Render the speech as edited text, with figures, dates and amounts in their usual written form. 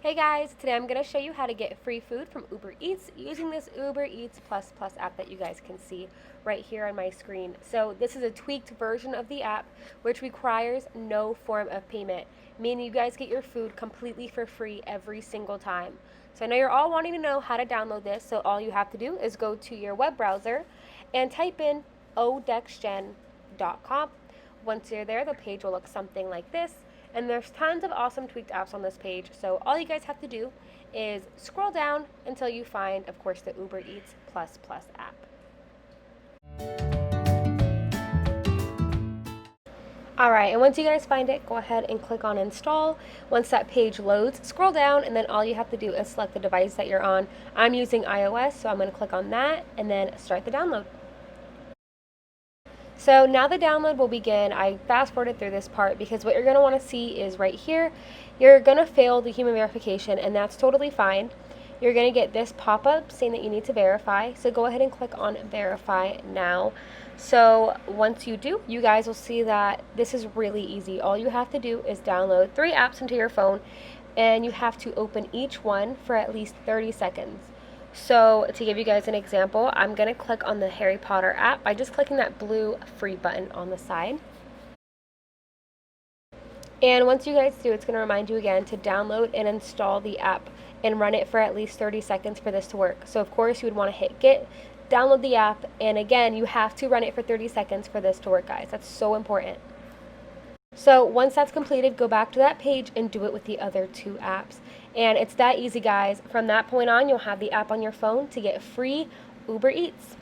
Hey guys, today I'm going to show you how to get free food from Uber Eats using this Uber Eats Plus Plus app that you guys can see right here on my screen. So this is a tweaked version of the app which requires no form of payment, meaning you guys get your food completely for free every single time. So I know you're all wanting to know how to download this, so all you have to do is go to your web browser and type in odexgen.com. Once you're there, the page will look something like this. And there's tons of awesome tweaked apps on this page, so all you guys have to do is scroll down until you find, of course, the Uber Eats Plus Plus app. Alright, and once you guys find it, go ahead and click on install. Once that page loads, scroll down, and then all you have to do is select the device that you're on. I'm using iOS, so I'm going to click on that and then start the download. So now the download will begin. I fast forwarded through this part because what you're going to want to see is right here. You're going to fail the human verification, and that's totally fine. You're going to get this pop-up saying that you need to verify. So go ahead and click on verify now. So once you do, you guys will see that this is really easy. All you have to do is download 3 apps into your phone, and you have to open each one for at least 30 seconds. So to give you guys an example, I'm going to click on the Harry Potter app by just clicking that blue free button on the side. And once you guys do, it's going to remind you again to download and install the app and run it for at least 30 seconds for this to work. So of course you would want to hit get, download the app, and again, you have to run it for 30 seconds for this to work, guys. That's so important. So once that's completed, go back to that page and do it with the other 2 apps. And it's that easy, guys. From that point on, you'll have the app on your phone to get free Uber Eats.